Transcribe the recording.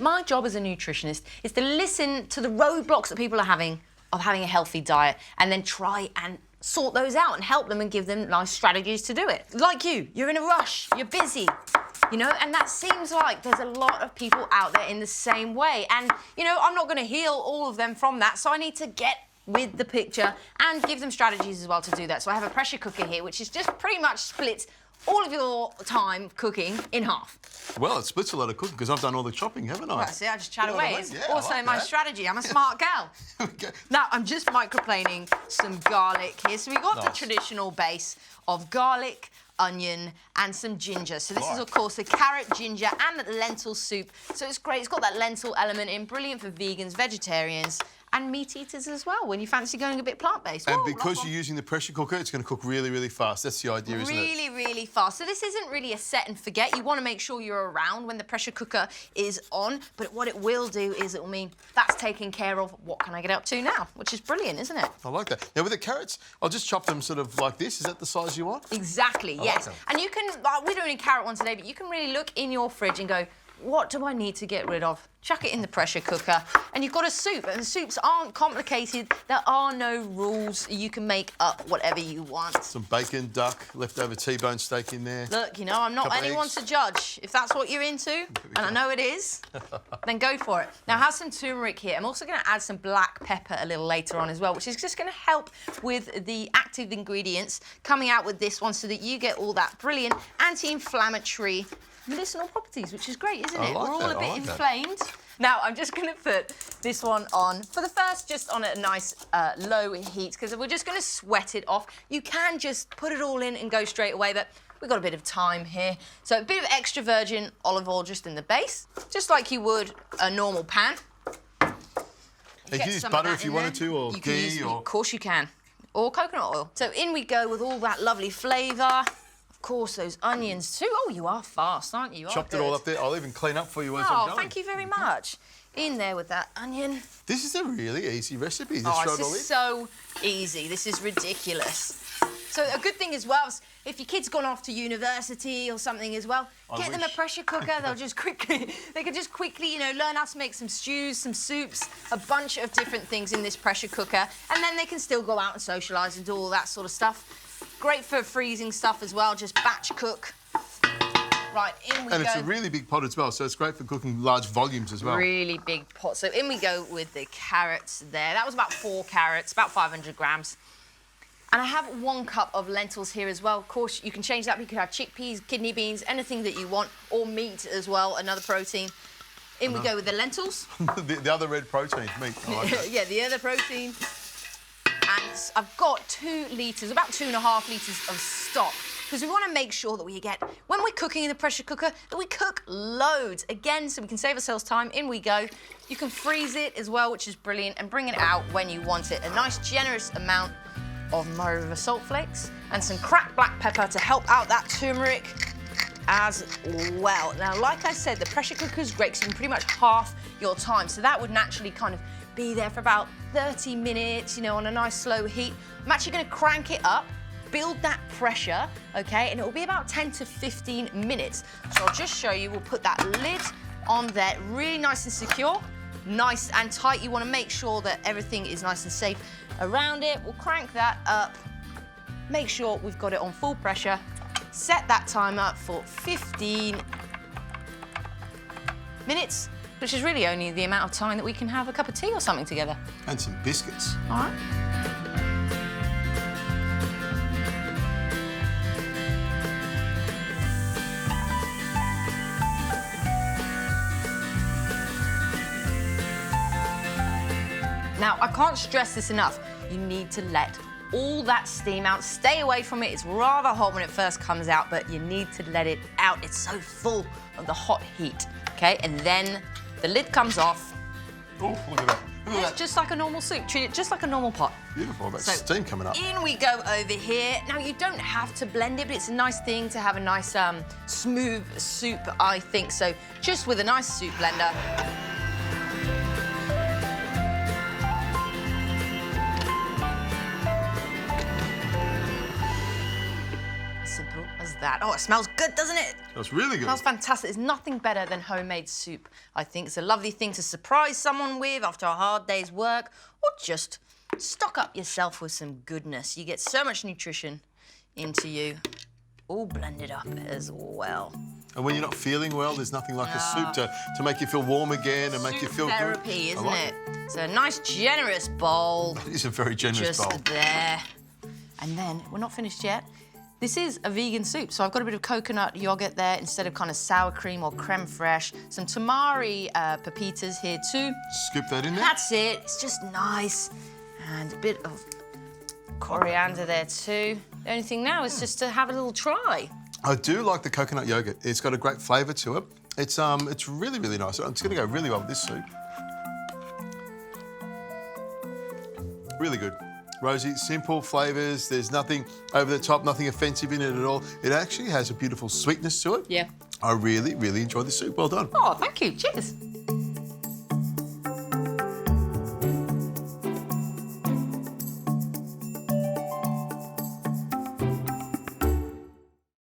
my job as a nutritionist is to listen to the roadblocks that people are having of having a healthy diet and then try and sort those out and help them and give them nice strategies to do it. Like you're in a rush, you're busy, you know, and that seems like there's a lot of people out there in the same way. And, you know, I'm not going to heal all of them from that, so I need to get with the picture and give them strategies as well to do that. So I have a pressure cooker here, which is just pretty much splits all of your time cooking in half. Well, it splits a lot of cooking because I've done all the chopping, haven't I? Right, see, I just chat away. It's yeah, also like my that. strategy. I'm a smart gal. Okay. Now, I'm just microplaning some garlic here. So we've got the Nice. traditional base of garlic, onion, and some ginger. So this is, of course, the carrot, ginger, and lentil soup. So it's great. It's got that lentil element in. Brilliant for vegans, vegetarians, and meat eaters as well, when you fancy going a bit plant-based. And Whoa, because you're using the pressure cooker, it's going to cook really, really fast. That's the idea, isn't it? Really, really fast. So this isn't really a set and forget. You want to make sure you're around when the pressure cooker is on, but what it will do is it will mean that's taken care of. What can I get up to now? Which is brilliant, isn't it? I like that. Now, with the carrots, I'll just chop them sort of like this. Is that the size you want? Exactly, yes. like And you can, like, we're doing a carrot one today, but you can really look in your fridge and go, what do I need to get rid of? Chuck it in the pressure cooker, and you've got a soup. And the soups aren't complicated. There are no rules. You can make up whatever you want. Some bacon, duck, leftover T-bone steak in there. Look, you know, I'm not Couple anyone eggs. to judge. If that's what you're into, and I know it is, then go for it. Now, I have some turmeric here. I'm also going to add some black pepper a little later on as well, which is just going to help with the active ingredients coming out with this one so that you get all that brilliant anti-inflammatory medicinal properties, which is great, isn't it? like We're all that, a I bit like that. inflamed. Now, I'm just going to put this one on for the first, just on a nice low heat, because we're just going to sweat it off. You can just put it all in and go straight away, but we've got a bit of time here. So a bit of extra virgin olive oil just in the base, just like you would a normal pan. You can use butter if you wanted to, or ghee, or... Of course you can. Or coconut oil. So in we go with all that lovely flavour. Of course, those onions too. Oh, you are fast, aren't you? You are Chopped it good. all up there. I'll even clean up for you as I'm Oh, going. thank you very much. In there with that onion. This is a really easy recipe. This Oh, showed this all is it. so easy. This is ridiculous. So a good thing as well is if your kid's gone off to university or something as well, get them a pressure cooker. They'll just quickly, they can just quickly, you know, learn how to make some stews, some soups, a bunch of different things in this pressure cooker, and then they can still go out and socialise and do all that sort of stuff. Great for freezing stuff as well, just batch cook. Right, in we go. And it's a really big pot as well, so it's great for cooking large volumes as well. Really big pot. So in we go with the carrots there. That was about 4 carrots, about 500 grams. And I have 1 cup of lentils here as well. Of course, you can change that. You can have chickpeas, kidney beans, anything that you want, or meat as well, another protein. In we go with the lentils. the other red protein, meat. I like that. Yeah, the other protein. And I've got 2 litres, about 2.5 litres of stock, because we want to make sure that we get, when we're cooking in the pressure cooker, that we cook loads. Again, so we can save ourselves time. In we go. You can freeze it as well, which is brilliant, and bring it out when you want it. A nice, generous amount of Murray River salt flakes and some cracked black pepper to help out that turmeric as well. Now, like I said, the pressure cooker is great because you can pretty much half your time. So that would naturally kind of be there for about 30 minutes, you know, on a nice slow heat. I'm actually going to crank it up, build that pressure, okay, and it will be about 10 to 15 minutes. So I'll just show you. We'll put that lid on there, really nice and secure, nice and tight. You want to make sure that everything is nice and safe around it. We'll crank that up, make sure we've got it on full pressure, set that timer for 15 minutes, which is really only the amount of time that we can have a cup of tea or something together. And some biscuits. All right. Now, I can't stress this enough. You need to let all that steam out. Stay away from it. It's rather hot when it first comes out, but you need to let it out. It's so full of the hot heat, okay? And then the lid comes off. Oh, look at that. Look at It's that. just like a normal soup. Treat it just like a normal pot. Beautiful. That So, steam coming up. In we go over here. Now, you don't have to blend it, but it's a nice thing to have a nice smooth soup, I think. So just with a nice soup blender. Simple as that. Oh, it smells good, doesn't it? That's really good. Smells fantastic. There's nothing better than homemade soup. I think it's a lovely thing to surprise someone with after a hard day's work, or just stock up yourself with some goodness. You get so much nutrition into you, all blended up as well. And when you're not feeling well, there's nothing like a soup to make you feel warm again and make you feel therapy, good. Isn't it? So a nice, generous bowl. It is a very generous bowl. Just there. And then, we're not finished yet. This is a vegan soup, so I've got a bit of coconut yogurt there instead of kind of sour cream or creme fraiche. Some tamari pepitas here too. Scoop that in there. That's it. It's just nice. And a bit of coriander there too. The only thing now is just to have a little try. I do like the coconut yogurt. It's got a great flavour to it. It's really, really nice. It's going to go really well with this soup. Really good. Rosie, simple flavours. There's nothing over the top, nothing offensive in it at all. It actually has a beautiful sweetness to it. Yeah. I really, really enjoyed the soup. Well done. Oh, thank you. Cheers.